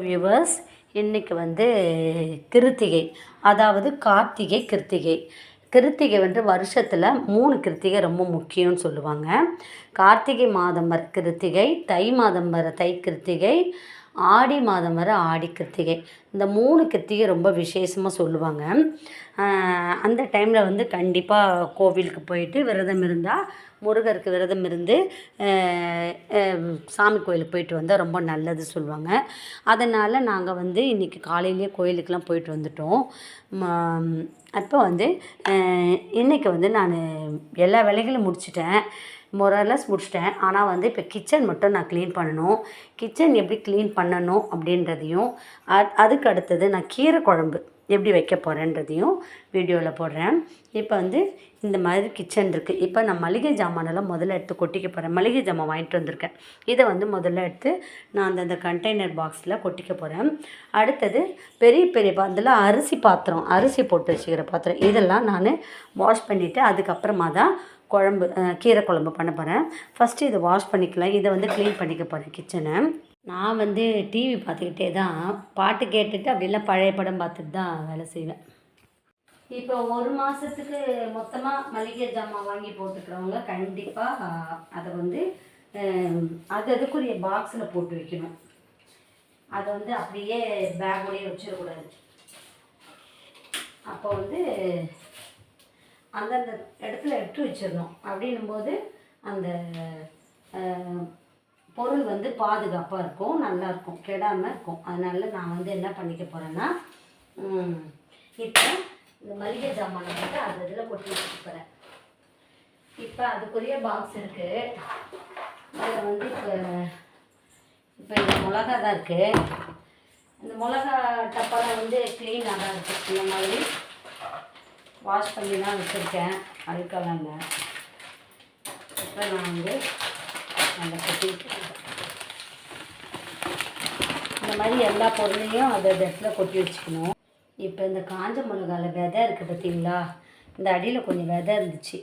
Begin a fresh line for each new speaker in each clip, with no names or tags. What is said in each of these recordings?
Viewers, இன்றைக்கி வந்து கிருத்திகை, அதாவது கார்த்திகை கிருத்திகை. கிருத்திகை வந்து வருஷத்தில் 3 கிருத்திகை ரொம்ப முக்கியம்னு சொல்லுவாங்க. கார்த்திகை மாதம் வர கிருத்திகை, தை மாதம் வர தை கிருத்திகை, ஆடி மாதம் வர ஆடி கிருத்திகை. இந்த 3 கிருத்திகை ரொம்ப விசேஷமாக சொல்லுவாங்க. அந்த டைமில் வந்து கண்டிப்பாக கோவிலுக்கு போயிட்டு விரதம் இருந்தால், முருகருக்கு விரதம் இருந்து சாமி கோயிலுக்கு போயிட்டு வந்தால் ரொம்ப நல்லது சொல்லுவாங்க. அதனால் நாங்கள் வந்து இன்றைக்கி காலையிலேயே கோயிலுக்கெலாம் போயிட்டு வந்துட்டோம். அப்போ வந்து இன்றைக்கி வந்து நான் எல்லா வேலைகளும் முடிச்சிட்டேன், மொரலஸ் முடிச்சிட்டேன். ஆனால் வந்து இப்போ கிச்சன் மட்டும் நான் க்ளீன் பண்ணணும். கிச்சன் எப்படி க்ளீன் பண்ணணும் அப்படின்றதையும், அதுக்கு அடுத்தது நான் கீரை குழம்பு எப்படி வைக்க போகிறேன்றதையும் வீடியோவில் போடுறேன். இப்போ வந்து இந்த மாதிரி கிச்சன் இருக்குது. இப்போ நான் மளிகை ஜாமானெல்லாம் முதல்ல எடுத்து கொட்டிக்க போகிறேன். மளிகை ஜாமான் வாங்கிட்டு வந்திருக்கேன். இதை வந்து முதல்ல எடுத்து நான் அந்த கண்டெய்னர் பாக்ஸில் கொட்டிக்க போகிறேன். அடுத்தது பெரிய பெரிய அதில் அரிசி பாத்திரம், அரிசி போட்டு வச்சுக்கிற பாத்திரம், இதெல்லாம் நான் வாஷ் பண்ணிவிட்டு அதுக்கப்புறமா தான் குழம்பு கீரை குழம்பு பண்ண போகிறேன். ஃபஸ்ட்டு இதை வாஷ் பண்ணிக்கலாம். இதை வந்து க்ளீன் பண்ணிக்க போகிறேன் கிச்சனை. நான் வந்து டிவி பார்த்துக்கிட்டே தான், பாட்டு கேட்டுட்டு அப்படிலாம் பழைய படம் பார்த்துட்டு தான் வேலை செய்வேன். இப்போ 1 மாதத்துக்கு மொத்தமாக மளிகை ஜாமான் வாங்கி போட்டுக்கிறவங்க கண்டிப்பாக அதை வந்து அதுக்குரிய பாக்ஸில் போட்டு வைக்கணும். அதை வந்து அப்படியே பேக்கோடையே வச்சிடக்கூடாது. அப்போ வந்து அந்தந்த இடத்துல எடுத்து வச்சிடணும். அப்படின்னும்போது அந்த பொருள் வந்து பாதுகாப்பாக இருக்கும், நல்லாயிருக்கும், கெடாமல் இருக்கும். அதனால் நான் வந்து என்ன பண்ணிக்க போகிறேன்னா, இப்போ இந்த மளிகை ஜாமானை வந்து அது இதில் கொட்டி வச்சுக்க போகிறேன். இப்போ அதுக்குரிய பாக்ஸ் இருக்குது. அதில் வந்து இப்போ இந்த மிளகா தான் இருக்குது. இந்த மிளகா டப்பாவில் வந்து க்ளீனாக தான் இருக்குது. இந்த மாதிரி வாஷ் பண்ணி தான் வச்சுருக்கேன், அழுக்கலாங்க. இப்போ நான் வந்து அந்த கொட்டிட்டு இந்த மாதிரி எல்லா பொருளையும் அதை இடத்துல கொட்டி வச்சுக்கணும். இப்போ இந்த காஞ்ச மிளகாவில் விதை இருக்குது பார்த்தீங்களா, இந்த அடியில் கொஞ்சம் விதை இருந்துச்சு.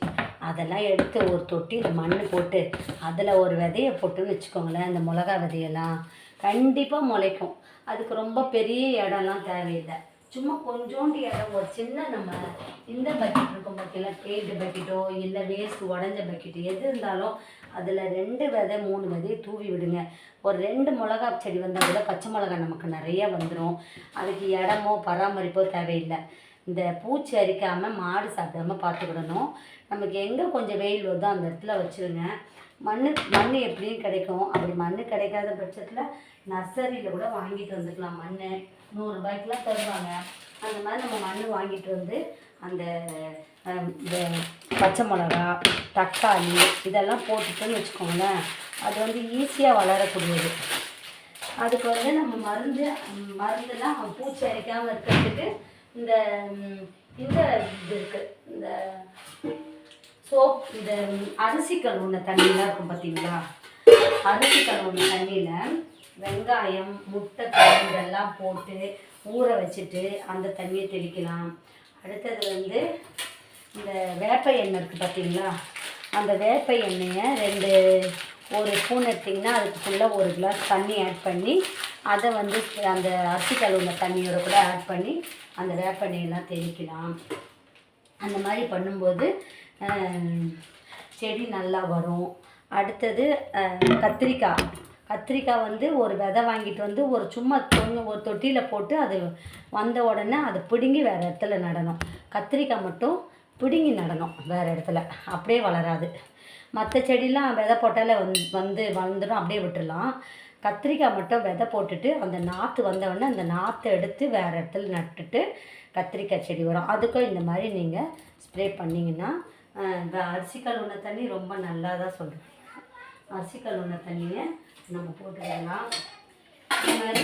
அதெல்லாம் எடுத்து ஒரு தொட்டியில் மண் போட்டு அதில் ஒரு விதையை போட்டுன்னு வச்சுக்கோங்களேன். இந்த மிளகா விதையெல்லாம் கண்டிப்பாக முளைக்கும். அதுக்கு ரொம்ப பெரிய இடம்லாம் தேவையில்லை. சும்மா கொஞ்சோண்டு இடம், ஒரு சின்ன நம்ம இந்த பக்கெட் இருக்கும் பார்த்தீங்களா, பெயிண்ட் பக்கெட்டோ இல்லை வேஸ்ட் உடஞ்ச பக்கெட்டு எது இருந்தாலும் அதில் 2 விதை 3 விதையை தூவி விடுங்க. ஒரு 2 மிளகா செடி வந்தால் கூட பச்சை மிளகா நமக்கு நிறையா வந்துடும். அதுக்கு இடமோ பராமரிப்போ தேவையில்லை. இந்த பூச்சி அரிக்காமல் மாடு சாப்பிடாமல் பார்த்துக்கிடணும். நமக்கு எங்கே கொஞ்சம் வெயில் வருதோ அந்த இடத்துல வச்சுருங்க. மண் எப்படியும் கிடைக்கும். அப்படி மண் கிடைக்காத பட்சத்தில் நர்சரியில் கூட வாங்கிட்டு வந்துக்கலாம். மண் 100 ரூபாய்க்குலாம் தருவாங்க. அந்த மாதிரி நம்ம மண் வாங்கிட்டு வந்து அந்த பச்சை மிளகா, தக்காளி இதெல்லாம் போட்டுட்டோன்னு வச்சுக்கோங்களேன், அது வந்து ஈஸியாக வளரக்கூடியது. அதுக்கு வந்து நம்ம மருந்துலாம் பூச்சி அரிக்காமல் இருக்கிறதுக்கு இந்த இது இருக்குது. இந்த சோப், இந்த அரிசி கழுவுன தண்ணியெலாம் இருக்கும் பார்த்தீங்களா, அரிசி கழுவுன தண்ணியில் வெங்காயம், முட்டை இதெல்லாம் போட்டு ஊற வச்சுட்டு அந்த தண்ணியை தெளிக்கலாம். அடுத்தது வந்து இந்த வேப்ப எண்ணெய் இருக்குது பார்த்தீங்களா, அந்த வேப்ப எண்ணெயை ஒரு ஸ்பூன் எடுத்திங்கன்னா அதுக்கு ஃபுல்லாக 1 கிளாஸ் தண்ணி ஆட் பண்ணி அதை வந்து அந்த அரிசி கழுவுன தண்ணியோட கூட ஆட் பண்ணி அந்த வேப்ப எண்ணெயெல்லாம் தெளிக்கலாம். அந்த மாதிரி பண்ணும்போது செடி நல்லா வரும். அடுத்தது கத்திரிக்காய் வந்து ஒரு விதை வாங்கிட்டு வந்து சும்மா கொஞ்சம் ஒரு தொட்டியில் போட்டு அது வந்த உடனே அதை பிடுங்கி வேறு இடத்துல நடணும். கத்திரிக்காய் மட்டும் பிடுங்கி நடணும் வேறு இடத்துல, அப்படியே வளராது. மற்ற செடிலாம் விதை போட்டாலே வளர்ந்துடும், அப்படியே விட்டுடலாம். கத்திரிக்காய் மட்டும் விதை போட்டுட்டு அந்த நாற்று வந்தவுடனே அந்த நாற்றை எடுத்து வேறு இடத்துல நட்டுட்டு கத்திரிக்காய் செடி வரும். அதுக்கும் இந்த மாதிரி நீங்கள் ஸ்ப்ரே பண்ணிங்கன்னா அரிசி கழுவுன தண்ணி ரொம்ப நல்லா தான் சொல்கிறேன். அரிசி கழுவுன தண்ணியை நம்ம போட்டுக்கலாம். இந்த மாதிரி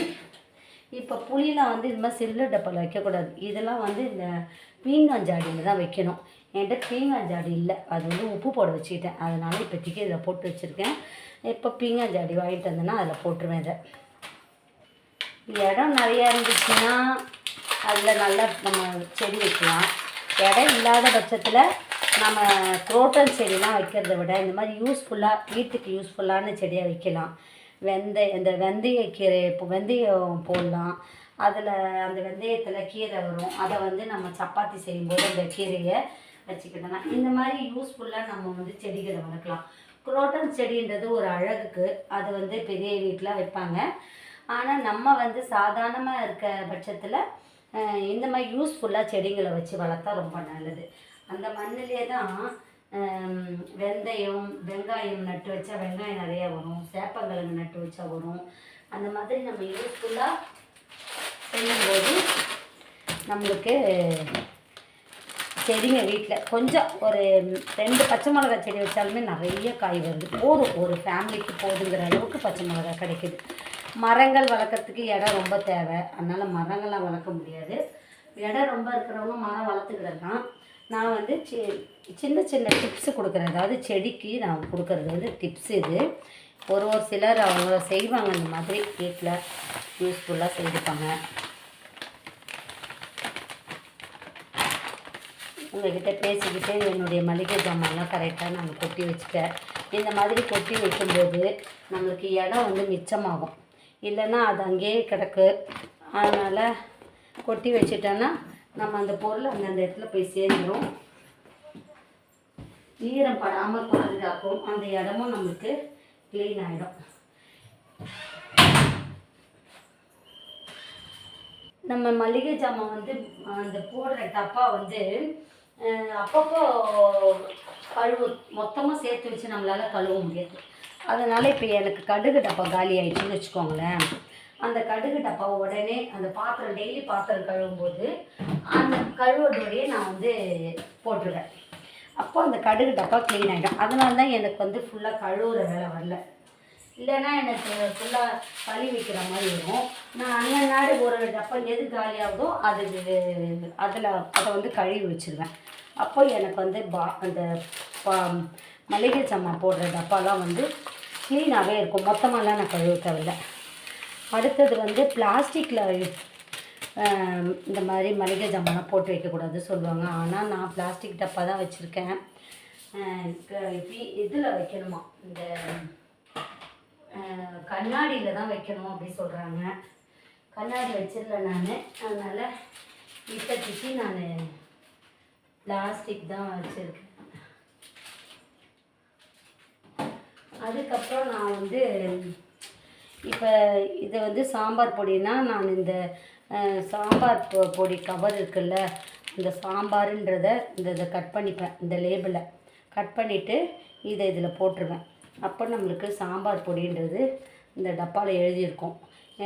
இப்போ புளியெலாம் வந்து இது மாதிரி சில்லு டப்பாவில் வைக்கக்கூடாது. இதெல்லாம் வந்து இந்த பீங்காஞ்சாடியில் தான் வைக்கணும். என்கிட்ட பீங்காஞ்சாடி இல்லை, அது வந்து உப்பு போட வச்சுக்கிட்டேன். அதனால் இப்போதைக்கு இதில் போட்டு வச்சுருக்கேன். இப்போ பீங்காஞ்சாடி வாங்கிட்டு வந்தேன்னா அதில் போட்டுருவேன். இடம் நிறையா இருந்துச்சுன்னா அதில் நல்லா நம்ம செடி வைக்கலாம். இடம் இல்லாத பட்சத்தில் நம்ம குரோட்டன் செடிலாம் வைக்கிறத விட இந்த மாதிரி வீட்டுக்கு யூஸ்ஃபுல்லான செடியாக வைக்கலாம். இந்த வெந்தயக்கீரை இப்போ வெந்தயம் போடலாம். அதில் அந்த வெந்தயத்தில் கீரை வரும். அதை வந்து நம்ம சப்பாத்தி செய்யும்போது அந்த கீரையை வச்சுக்கிட்டோம்னா இந்த மாதிரி யூஸ்ஃபுல்லாக நம்ம வந்து செடிகளை வளர்க்கலாம். குரோட்டன் செடின்றது ஒரு அழகுக்கு அது வந்து பெரிய வீட்டில் வைப்பாங்க. ஆனால் நம்ம வந்து சாதாரணமாக இருக்க பட்சத்தில் இந்த மாதிரி யூஸ்ஃபுல்லாக செடிகளை வச்சு வளர்த்தா ரொம்ப நல்லது. அந்த மண்ணிலே தான் வெந்தயம் வெங்காயம் நட்டு வச்சா வெங்காயம் நிறையா வரும். சேப்பங்கிழங்கு நட்டு வச்சா வரும். அந்த மாதிரி நம்ம யூஸ்ஃபுல்லாக செய்யும்போது நம்மளுக்கு செடிங்க வீட்டில் கொஞ்சம் ஒரு 2 பச்சை மிளகா செடி வச்சாலுமே நிறைய காய் வருது. போதும், ஒரு ஃபேமிலிக்கு போதுங்கிற அளவுக்கு பச்சை மிளகா கிடைக்குது. மரங்கள் வளர்க்குறதுக்கு இடம் ரொம்ப தேவை. அதனால் மரங்கள்லாம் வளர்க்க முடியாது. இடம் ரொம்ப இருக்கிறவங்க மரம் வளர்த்துக்கிடலாம். நான் வந்து சின்ன சின்ன டிப்ஸு கொடுக்குறேன். அதாவது செடிக்கு நான் கொடுக்குறது வந்து டிப்ஸ். இது ஒரு சிலர் அவங்க செய்வாங்க, இந்த மாதிரி வீட்டில் யூஸ்ஃபுல்லாக செய்துப்பாங்க. உங்கள்கிட்ட பேசிக்கிட்டு என்னுடைய மளிகை ஜாமான்லாம் கரெக்டாக நான் கொட்டி வச்சுட்டேன். இந்த மாதிரி கொட்டி வைக்கும்போது நம்மளுக்கு இடம் வந்து மிச்சமாகும். இல்லைன்னா அது அங்கேயே கிடக்கு. அதனால் கொட்டி வச்சுட்டோன்னா நம்ம அந்த பொருள் அந்தந்த இடத்துல போய் சேர்ந்துடும். ஈரம் படாமல் பாதுகாக்கும். அந்த இடமும் நம்மளுக்கு க்ளீன் ஆகிடும். நம்ம மளிகை ஜாமான் வந்து அந்த போடுற டப்பா வந்து அப்பப்போ மொத்தமாக சேர்த்து வச்சு நம்மளால் கழுவ முடியாது. அதனால் இப்போ எனக்கு கடுகு டப்பா காலி ஆகிடுச்சுன்னு வச்சுக்கோங்களேன். அந்த கடுகு டப்பா உடனே அந்த பாத்திரம் டெய்லி பாத்திரம் கழுவும்போது அந்த கழுவுறதோடையே நான் வந்து போட்டுருவேன். அப்போ அந்த கடுகு டப்பா க்ளீன் ஆகிடும். அதனால தான் எனக்கு வந்து ஃபுல்லாக கழுவுற வேலை வரல. இல்லைன்னா எனக்கு ஃபுல்லாக கழுவி மாதிரி வரும். நான் அன்னநாடு ஒரு டப்பா எது காலியாகுதோ அதை வந்து கழுவி வச்சுருவேன். அப்போ எனக்கு வந்து அந்த மளிகை சாமான் போடுற டப்பாலாம் வந்து க்ளீனாகவே இருக்கும். மொத்தமாகலாம் நான் கழுவ தேவையில்லை. அடுத்தது வந்து பிளாஸ்டிக்கில் இந்த மாதிரி மளிகை ஜாமான்லாம் போட்டு வைக்கக்கூடாது சொல்லுவாங்க. ஆனால் நான் பிளாஸ்டிக் டப்பா தான் வச்சுருக்கேன். இதில் வைக்கணுமா, இந்த கண்ணாடியில் தான் வைக்கணும் அப்படி சொல்கிறாங்க. கண்ணாடி வச்சிடல நான். அதனால் இப்போதைக்கு நான் பிளாஸ்டிக் தான் வச்சுருக்கேன். அதுக்கப்புறம் நான் வந்து இப்போ இது வந்து சாம்பார் பொடினா நான் இந்த சாம்பார் பொடி கவர் இருக்குல்ல, இந்த சாம்பாருன்றதை இதை கட் பண்ணிப்பேன். இந்த லேபிளை கட் பண்ணிவிட்டு இதில் போட்டுருவேன். அப்போ நம்மளுக்கு சாம்பார் பொடின்றது இந்த டப்பாவில் எழுதியிருக்கும்.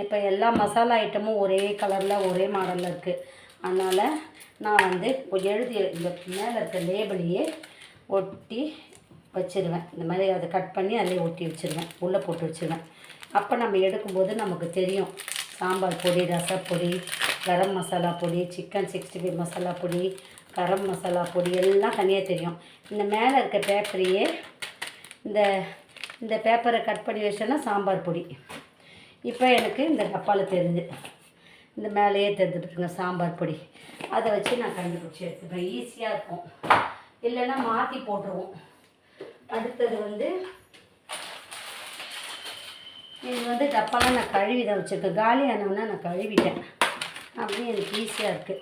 இப்போ எல்லா மசாலா ஐட்டமும் ஒரே கலரில் ஒரே மாடலில் இருக்குது. அதனால் நான் வந்து எழுதி இந்த மேலே இருக்க லேபிளையே ஒட்டி வச்சுருவேன். இந்த மாதிரி அதை கட் பண்ணி அதிலே ஒட்டி வச்சுருவேன், உள்ளே போட்டு வச்சுருவேன். அப்போ நம்ம எடுக்கும்போது நமக்கு தெரியும் சாம்பார் பொடி, ரசப்பொடி, கரம் மசாலா பொடி, சிக்கன் 65 மசாலா பொடி, கரம் மசாலா பொடி எல்லாம் தனியாக தெரியும். இந்த மேலே இருக்க பேப்பரையே இந்த பேப்பரை கட் பண்ணி வச்சோன்னா சாம்பார் பொடி. இப்போ எனக்கு இந்த டப்பாவில் தெரிஞ்சு இந்த மேலேயே தெரிஞ்சுட்டுருங்க சாம்பார் பொடி. அதை வச்சு நான் கண்டுபிடிச்சி எடுத்துப்பேன். ஈஸியாக இருக்கும். இல்லைன்னா மாற்றி போட்டுருவோம். அடுத்தது வந்து இது வந்து டப்பாலாம் நான் கழுவி தான் வச்சுருக்கேன். காலியானோன்னா நான் கழுவிட்டேன். அப்படி எனக்கு ஈஸியாக இருக்குது.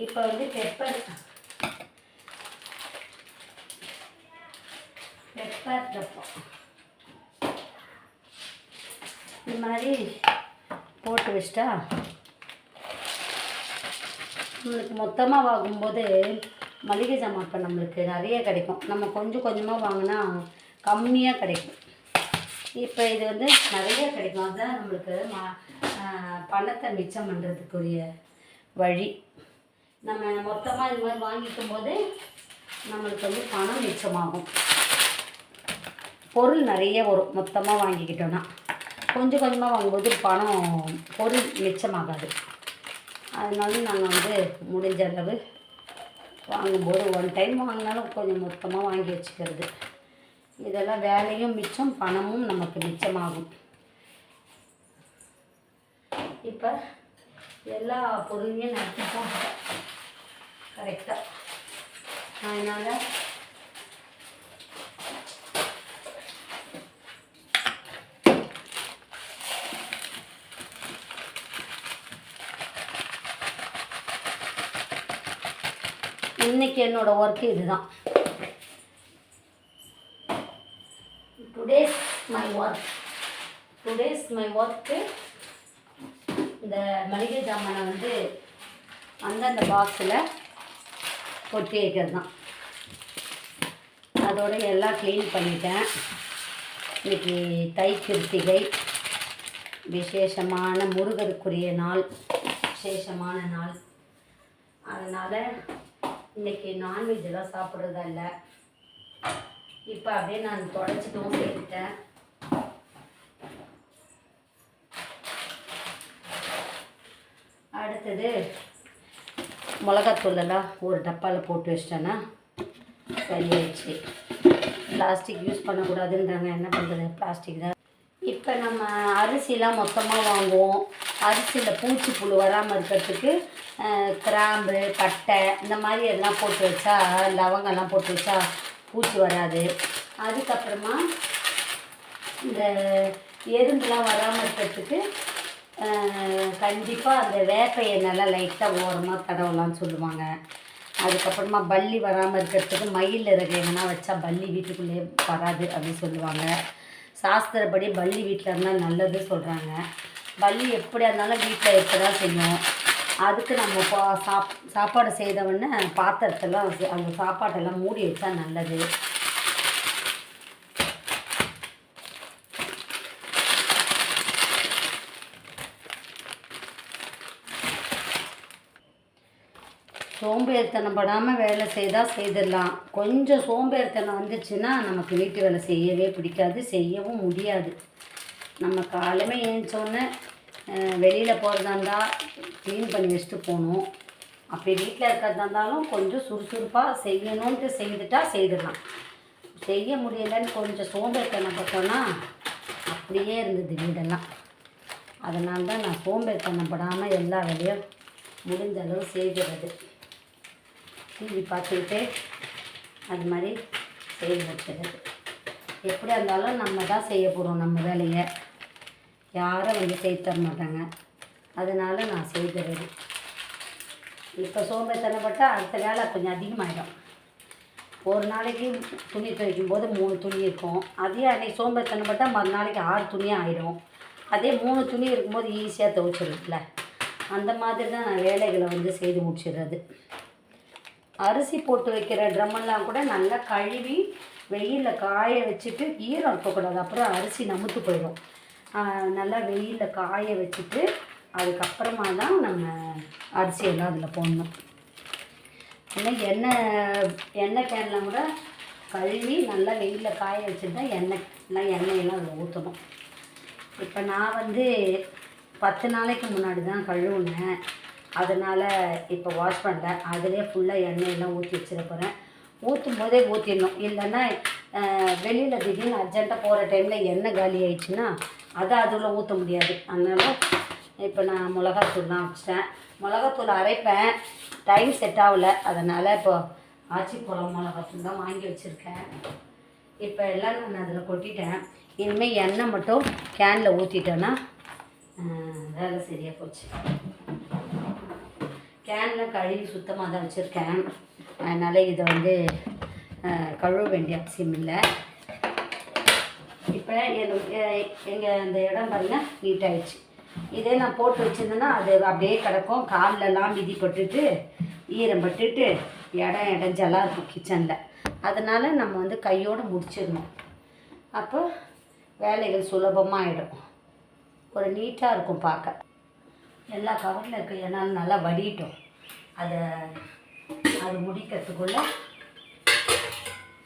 இப்போ வந்து பெப்பர் டப்பா இந்த மாதிரி போட்டு வச்சிட்டா நம்மளுக்கு மொத்தமாக வாங்கும்போது மளிகை ஜாமான் இப்போ நம்மளுக்கு நிறைய கிடைக்கும். நம்ம கொஞ்சம் கொஞ்சமாக வாங்கினா கம்மியாக கிடைக்கும். இப்போ இது வந்து நிறைய கிடைக்கும். அதுதான் நம்மளுக்கு பணத்தை மிச்சம் பண்ணுறதுக்குரிய வழி. நம்ம மொத்தமாக இது மாதிரி வாங்கிக்கும் போது நம்மளுக்கு வந்து பணம் மிச்சமாகும். பொருள் நிறைய வரும். மொத்தமாக வாங்கிக்கிட்டோன்னா கொஞ்சம் கொஞ்சமாக வாங்கும்போது பொருள் மிச்சமாகாது. அதனால நாங்கள் வந்து முடிஞ்ச அளவு வாங்கும்போது ஒன் டைம் வாங்கினாலும் கொஞ்சம் மொத்தமாக வாங்கி வச்சுக்கிறது. இதெல்லாம் வேலையும் மிச்சம், பணமும் நமக்கு மிச்சமாகும். இப்போ எல்லா பொருளையும் நடத்தி போட்டேன் கரெக்டாக. அதனால் இன்றைக்கி என்னோடய ஒர்க்கு இதுதான். டுடேஸ் மை ஒர்க்கு இந்த மளிகை ஜாமானை வந்து அந்தந்த பாக்ஸில் கொட்டி வைக்கிறது தான். அதோடு எல்லாம் க்ளீன் பண்ணிட்டேன். இன்றைக்கி தை கிருத்திகை, விசேஷமான முருகருக்குரிய நாள், விசேஷமான நாள். அதனால் இன்றைக்கி நான்வெஜ்ஜெல்லாம் சாப்பிட்றதா இல்லை. இப்போ அப்படியே நான் தொடச்சிட்டும் சேர்த்துட்டேன். அடுத்தது மிளகாத்தூளெல்லாம் ஒரு டப்பாவில் போட்டு வச்சிட்டேன்னா சரியாயிடுச்சு. பிளாஸ்டிக் யூஸ் பண்ணக்கூடாதுன்றாங்க, என்ன பண்ணுறது, பிளாஸ்டிக் தான். இப்போ நம்ம அரிசிலாம் மொத்தமாக வாங்குவோம். அரிசியில் பூச்சி புழு வராமல் இருக்கிறதுக்கு கிராம்பு, பட்டை இந்த மாதிரி எல்லாம் போட்டு வச்சா, லவங்கெல்லாம் போட்டு வச்சா பூச்சி வராது. அதுக்கப்புறமா இந்த எறும்புலாம் வராமல் இருக்கிறதுக்கு கண்டிப்பாக அந்த வேப்பையை நல்லா லைட்டாக ஓரமாக தடவலான்னு சொல்லுவாங்க. அதுக்கப்புறமா பல்லி வராமல் இருக்கிறதுக்கு மயில் இறகு எங்கன்னா வச்சா பல்லி வீட்டுக்குள்ளேயே வராது அப்படின்னு சொல்லுவாங்க. சாஸ்திரப்படி பல்லி வீட்டில் இருந்தால் நல்லது சொல்கிறாங்க. பல்லி எப்படியா இருந்தாலும் வீட்டில் இருக்க தான் செய்யும். அதுக்கு நம்ம சாப்பாடு செய்தவொடனே பாத்திரத்தெல்லாம் அந்த சாப்பாட்டெல்லாம் மூடி வச்சா நல்லது. சோம்பேறித்தனம் படாமல் வேலை செய்தால் செய்திடலாம். கொஞ்சம் சோம்பேறித்தனம் வந்துச்சுன்னா நமக்கு வீட்டு வேலை செய்யவே பிடிக்காது, செய்யவும் முடியாது. நம்ம காலமே எழுந்தோடனே வெளியில் போகிறதா இருந்தால் க்ளீன் பண்ணி வச்சுட்டு போகணும். அப்படி வீட்டில் இருக்கிறதா இருந்தாலும் கொஞ்சம் சுறுசுறுப்பாக செய்யணுன்ட்டு செய்துட்டா செய்திடலாம். செய்ய முடியலைன்னு கொஞ்சம் சோம்பேறித்தனம் பார்த்தோன்னா அப்படியே இருந்தது வீடெல்லாம். அதனால தான் நான் சோம்பேறித்தனம் படாமல் எல்லா வேலையும் முடிஞ்ச அளவு செய்கிறது. டிவி பார்த்துக்கிட்டு அது மாதிரி செய்து வச்சுறது. எப்படியா இருந்தாலும் நம்ம தான் செய்ய போகிறோம் நம்ம வேலையை, யாரும் வந்து செய்து தர மாட்டாங்க. அதனால் நான் செய்கிறது. இப்போ சோம்பேறித்தனப்பட்டால் அடுத்த வேலை கொஞ்சம் அதிகமாகிடும். ஒரு நாளைக்கு துணி துவைக்கும் போது 3 துணி இருக்கும். அதே அன்றைக்கி சோம்பேறித்தனப்பட்டால் மறுநாளைக்கு 6 துணியாக ஆகிடும். அதே 3 துணி இருக்கும்போது ஈஸியாக துவைச்சிருக்குல்ல. அந்த மாதிரி தான் நான் வேலைகளை வந்து செய்து முடிச்சிடுறது. அரிசி போட்டு வைக்கிற ட்ரம்மெல்லாம் கூட நல்லா கழுவி வெயிலில் காய வச்சுட்டு, ஈரம் இருக்கக்கூடாது, அப்புறம் அரிசி நமுத்து போயிடும். நல்லா வெயிலில் காய வச்சுட்டு அதுக்கப்புறமா தான் நம்ம அரிசியெல்லாம் அதில் போடணும். ஆனால் எண்ணெய் கேன்லாம் கூட கழுவி நல்லா வெயிலில் காய வச்சுட்டு தான் எண்ணெயெல்லாம் அதில் ஊற்றணும். இப்போ நான் வந்து 10 நாளைக்கு முன்னாடி தான் கழுவுனேன். அதனால் இப்போ வாஷ் பண்ணுறேன். அதிலே ஃபுல்லாக எண்ணெயெல்லாம் ஊற்றி வச்சிட போகிறேன். ஊற்றும் போதே ஊற்றிடணும். இல்லைன்னா வெளியில் திடீர்னு அர்ஜென்ட்டாக போகிற டைமில் எண்ணெய் காலி ஆயிடுச்சுன்னா அதை அதில் ஊற்ற முடியாது. அதனால் இப்போ நான் மிளகாத்தூள்லாம் வச்சிட்டேன். மிளகாத்தூள் அரைப்பேன், டைம் செட் ஆகலை. அதனால் இப்போ ஆச்சி குளம் மிளகாத்தூள் தான் வாங்கி வச்சுருக்கேன். இப்போ எல்லாம் நான் அதில் கொட்டிட்டேன். இனிமேல் எண்ணெய் மட்டும் கேனில் ஊற்றிட்டேன்னா வேலை சரியாக போச்சு. கேனில் கழுவி சுத்தமாக தான் வச்சுருக்கேன். அதனால் இதை வந்து கழுவ வேண்டிய அவசியம் இல்லை. இப்போ எங்கள் அந்த இடம் பாருங்கள் நீட்டாகிடுச்சு. இதே நான் போட்டு வச்சுருந்தேன்னா அது அப்படியே கிடக்கும். கால்லெல்லாம் மிதி பட்டுட்டு ஈரம் பட்டுட்டு இடைஞ்சலாக இருக்கும் கிச்சனில். அதனால் நம்ம வந்து கையோடு முடிச்சிடணும். அப்போ வேலைகள் சுலபமாக ஆகிடும். ஒரு நீட்டாக இருக்கும் பார்க்க. எல்லா கவரில் இருக்க என்னால் நல்லா வடிட்டோம். அது முடிக்கிறதுக்குள்ளே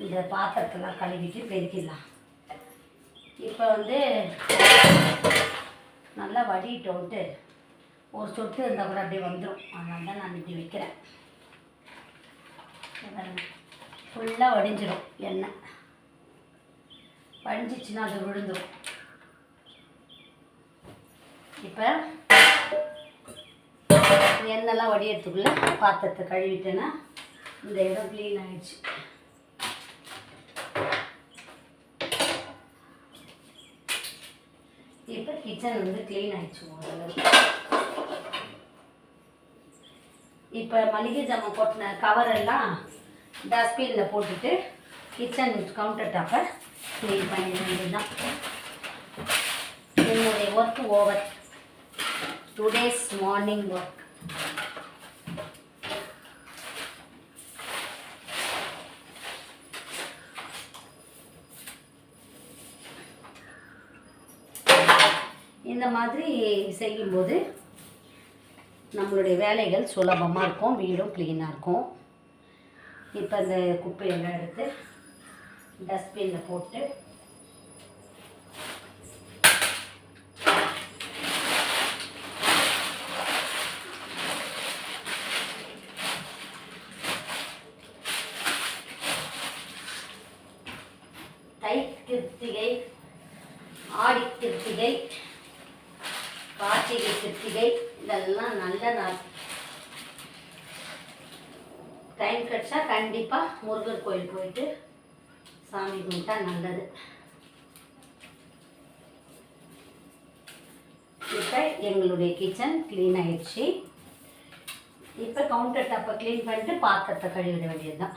இந்த பாத்திரத்தெல்லாம் கழுவிட்டு பெருக்கிடலாம். இப்போ வந்து நல்லா வடிட்டோன்ட்டு ஒரு சொட்டு இருந்தால் கூட அப்படியே வந்துடும். அதனால தான் நான் இப்படி வைக்கிறேன். ஃபுல்லாக வடிஞ்சிடும். எண்ணெய் வடிஞ்சிச்சுன்னா அது விழுந்துடும். இப்போ எண்ணெய்லாம் வடியறதுக்குள்ளே பாத்திரத்தை கழுவிட்டேன்னா இந்த இடம் க்ளீன் ஆகிடுச்சு. இப்போ கிச்சன் வந்து க்ளீன் ஆகிடுச்சு. ஓரளவு இப்போ மளிகை ஜாமான் கொட்டின கவரெல்லாம் டஸ்ட்பினில் போட்டுட்டு கிச்சன் கவுண்டர் டாப்பை க்ளீன் பண்ணிட வேண்டியதுதான். என்னுடைய work over. Today's morning work. இந்த மாதிரி செய்யும்போது நம்மளுடைய வேலைகள் சுலபமாக இருக்கும், வீடும் க்ளீனாக இருக்கும். இப்போ இந்த குப்பையெல்லாம் எடுத்து டஸ்ட்பினில் போட்டு தை கிருத்திகை, ஆடி கிருத்திகை, கார்த்திகை கிருத்திகை இதெல்லாம் நல்ல நாள். டைம் கிடச்சா கண்டிப்பாக முருகர் கோயில் போயிட்டு சாமி கும்பிட்டா நல்லது. இப்போ எங்களுடைய கிச்சன் க்ளீன் ஆயிடுச்சு. இப்போ கவுண்டர் டாப்பை க்ளீன் பண்ணிட்டு பாத்திரத்தை கழுவிட வேண்டியது தான்.